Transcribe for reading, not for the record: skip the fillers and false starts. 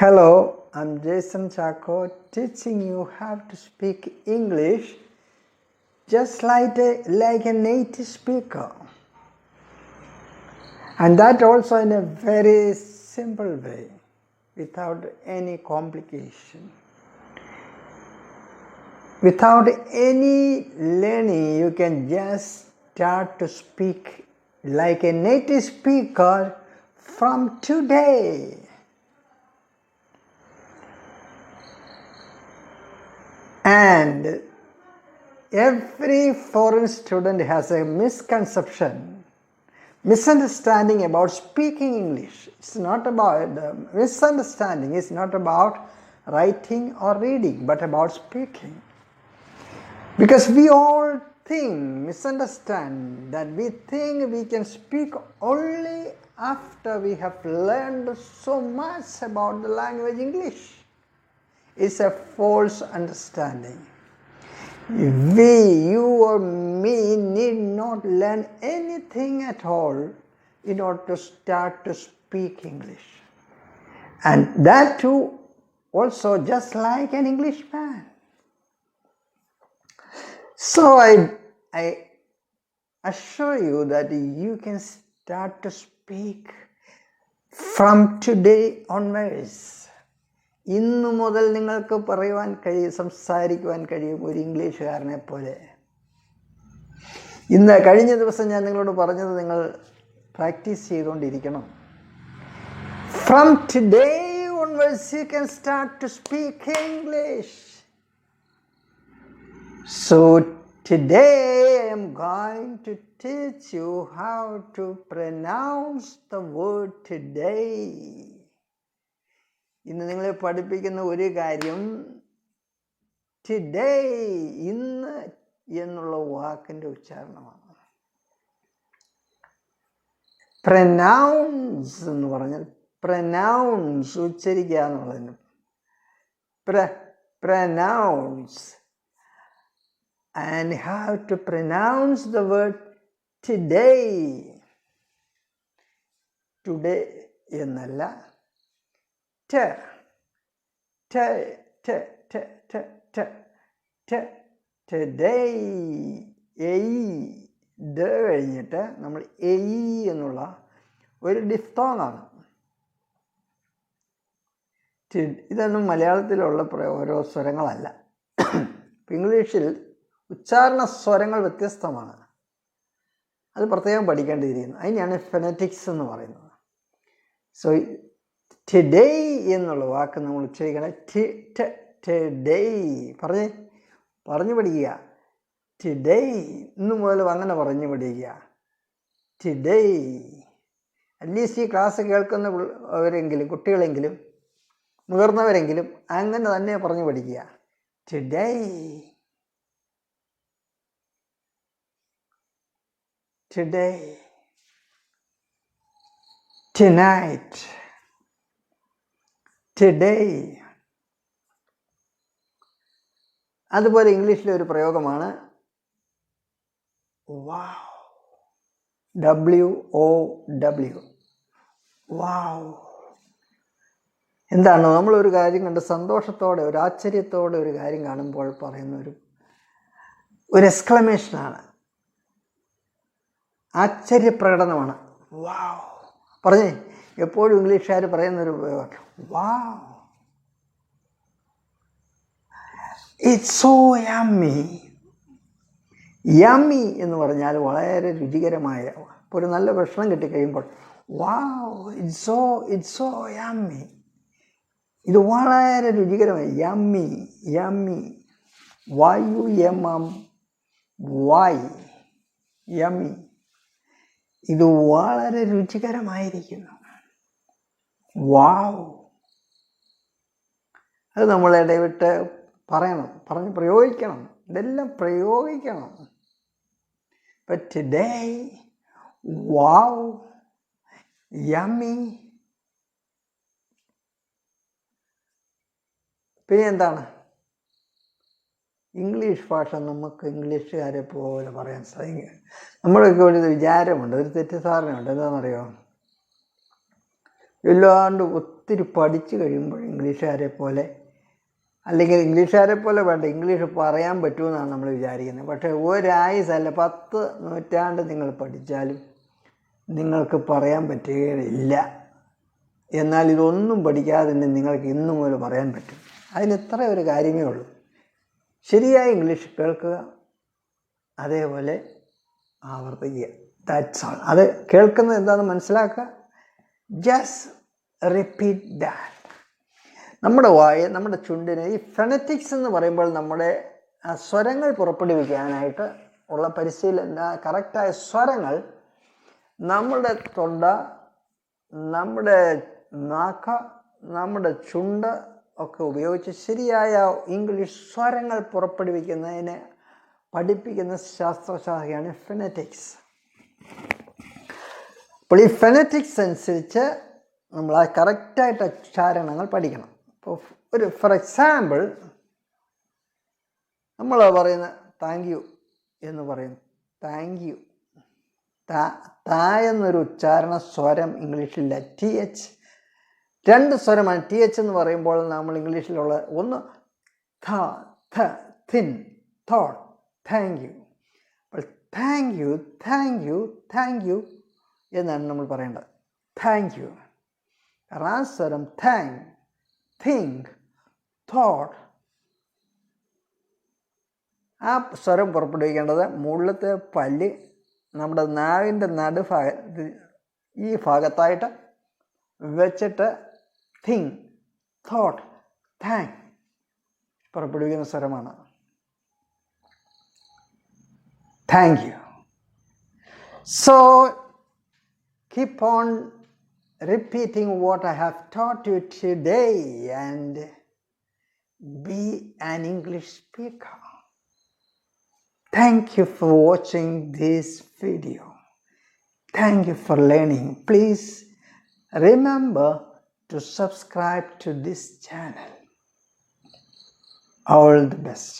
Hello, I'm Jason Chacko, teaching you how to speak English just like a native speaker. And that also in a very simple way, without any complication. Without any learning, you can just start to speak like a native speaker from today. And every foreign student has a misunderstanding about speaking English. It's not about the misunderstanding is not about writing or reading, but about speaking. Because we all misunderstand that we think we can speak only after we have learned so much about the language English. It's a false understanding. You or me need not learn anything at all in order to start to speak English. And that too also just like an Englishman. So I assure you that you can start to speak from today onwards. ഇന്നു മുതൽ നിങ്ങൾക്ക് സംസാരിക്കുവാൻ കഴിയും ഒരു ഇംഗ്ലീഷുകാരനെ പോലെ. കഴിഞ്ഞ ദിവസം ഞാൻ നിങ്ങളോട് പറഞ്ഞത് നിങ്ങൾ പ്രാക്ടീസ് ചെയ്തുകൊണ്ടിരിക്കണം. From today onwards you can start to speak English. So today I am going to teach you how to pronounce the word today. ഇന്ന് നിങ്ങളെ പഠിപ്പിക്കുന്ന ഒരു കാര്യം ടുഡേ, ഇന്ന് എന്നുള്ള വാക്കിൻ്റെ ഉച്ചാരണമാണ്. പ്രനൗൺസ് എന്ന് പറഞ്ഞാൽ പ്രനൗൺസ് ഉച്ചരിക്കുക എന്നുള്ളതിന് pronounce. And have to pronounce the word today. Today എന്നല്ല, today കഴിഞ്ഞിട്ട് നമ്മൾ എന്നുള്ള ഒരു ഡിഫ്തോങ് ആണ്. ഇതൊന്നും മലയാളത്തിലുള്ള ഓരോ സ്വരങ്ങളല്ല. ഇംഗ്ലീഷിൽ ഉച്ചാരണ സ്വരങ്ങൾ വ്യത്യസ്തമാണ്. അത് പ്രത്യേകം പഠിക്കേണ്ടിയിരിക്കുന്നു. അതിനെയാണ് ഫെനറ്റിക്സ് എന്ന് പറയുന്നത്. സോ ടുഡേ എന്നുള്ള വാക്ക് നമ്മൾ ഉച്ചരിക്കണം. ടുഡേ പറഞ്ഞു പഠിക്കുക. ടുഡേ, ഇന്നു മുതൽ അങ്ങനെ പറഞ്ഞു പഠിക്കുക. ടുഡേ അറ്റ്ലീസ്റ്റ് ഈ ക്ലാസ് കേൾക്കുന്നവരെങ്കിലും, കുട്ടികളെങ്കിലും മുതിർന്നവരെങ്കിലും അങ്ങനെ തന്നെ പറഞ്ഞു പഠിക്കുക. Today, today, tonight, today. അതുപോലെ ഇംഗ്ലീഷിലെ ഒരു പ്രയോഗമാണ് വാവ്. WOW, വാവ്. എന്താണ്? നമ്മളൊരു കാര്യം കണ്ട് സന്തോഷത്തോടെ, ഒരു ആശ്ചര്യത്തോടെ ഒരു കാര്യം കാണുമ്പോൾ പറയുന്ന ഒരു എക്സ്ക്ലമേഷനാണ്, ആശ്ചര്യപ്രകടനമാണ്. വാവ്. പറഞ്ഞേ, എപ്പോഴും ഇംഗ്ലീഷുകാർ പറയുന്നൊരു വാവ്, ഇറ്റ്സ് സോ യമ്മി. യമ്മി എന്ന് പറഞ്ഞാൽ വളരെ രുചികരമായ. ഇപ്പോൾ ഒരു നല്ല ഭക്ഷണം കിട്ടിക്കഴിയുമ്പോൾ വാവ്, ഇറ്റ്സ് സോ യമ്മി, ഇത് വളരെ രുചികരമായി. യമ്മി, യമ്മി, YUMMY, യമ്മി, ഇത് വളരെ രുചികരമായിരിക്കുന്നു. വാവ്. അത് നമ്മൾ ഇടവിട്ട് പറയണം, പറഞ്ഞ് പ്രയോഗിക്കണം. ഇതെല്ലാം പ്രയോഗിക്കണം. But today, wow, yummy. പിന്നെ എന്താണ്? ഇംഗ്ലീഷ് ഭാഷ നമുക്ക് ഇംഗ്ലീഷുകാരെ പോലെ പറയാൻ സാധിക്കും. നമ്മളൊക്കെ ഒരു വിചാരമുണ്ട്, ഒരു തെറ്റിദ്ധാരണയുണ്ട്. എന്താണെന്നറിയോ? ഇല്ലാണ്ട് ഒത്തിരി പഠിച്ചു കഴിയുമ്പോൾ ഇംഗ്ലീഷുകാരെ പോലെ, അല്ലെങ്കിൽ ഇംഗ്ലീഷുകാരെ പോലെ വേണ്ട, ഇംഗ്ലീഷ് പറയാൻ പറ്റുമെന്നാണ് നമ്മൾ വിചാരിക്കുന്നത്. പക്ഷേ ഒരായുസല്ല 10 നൂറ്റാണ്ട് നിങ്ങൾ പഠിച്ചാലും നിങ്ങൾക്ക് പറയാൻ പറ്റുകയില്ല. എന്നാൽ ഇതൊന്നും പഠിക്കാതെ തന്നെ നിങ്ങൾക്ക് ഇന്നു മുതൽ പറയാൻ പറ്റും. അതിന് ഇത്ര ഒരു കാര്യമേ ഉള്ളൂ. ശരിയായ ഇംഗ്ലീഷ് കേൾക്കുക, അതേപോലെ ആവർത്തിക്കുക. That's all. അത് കേൾക്കുന്നത് എന്താണെന്ന് മനസ്സിലാക്കുക. Just repeat that. നമ്മുടെ നമ്മുടെ ചുണ്ടിന് ഈ ഫെനറ്റിക്സ് എന്ന് പറയുമ്പോൾ നമ്മുടെ സ്വരങ്ങൾ പുറപ്പെടുവിക്കാനായിട്ട് ഉള്ള പരിശീലന, കറക്റ്റായ സ്വരങ്ങൾ നമ്മുടെ തൊണ്ട, നമ്മുടെ നാക്ക്, നമ്മുടെ ചുണ്ട് ഒക്കെ ഉപയോഗിച്ച് ശരിയായ ഇംഗ്ലീഷ് സ്വരങ്ങൾ പുറപ്പെടുവിക്കുന്നതിന് പഠിപ്പിക്കുന്ന ശാസ്ത്രശാഖയാണ് ഫെനറ്റിക്സ്. അപ്പോൾ ഈ ഫെനറ്റിക്സ് അനുസരിച്ച് നമ്മൾ ആ കറക്റ്റായിട്ട് ഉച്ചാരണങ്ങൾ പഠിക്കണം. ഇപ്പോൾ ഫോർ എക്സാമ്പിൾ നമ്മൾ പറയുന്ന താങ്ക് യു എന്ന് പറയുന്നു. താങ്ക് യു, താ എന്നൊരു ഉച്ചാരണ സ്വരം ഇംഗ്ലീഷിലില്ല. TH 2 സ്വരമാണ്. TH എന്ന് പറയുമ്പോൾ നമ്മൾ ഇംഗ്ലീഷിലുള്ള ഒന്ന് ഥ, ഥ, തിൻ, തോട്ട്, താങ്ക് യു. അപ്പോൾ thank you, thank you, thank you എന്നാണ് നമ്മൾ പറയേണ്ടത്. Thank you. കാരണം ആ സ്വരം താങ്ക്, തിങ്ക്, തോട്ട്, ആ സ്വരം പുറപ്പെടുവിക്കേണ്ടത് മുകളിലത്തെ പല്ല് നമ്മുടെ നാവിൻ്റെ നടുഭാഗത്ത് ഈ ഭാഗത്തായിട്ട് വെച്ചിട്ട് തിങ്ക്, തോട്ട്, താങ്ക് പുറപ്പെടുവിക്കുന്ന സ്വരമാണ്. Thank you. So keep on repeating what I have taught you today and be an English speaker. Thank you for watching this video. Thank you for learning. Please remember to subscribe to this channel. All the best.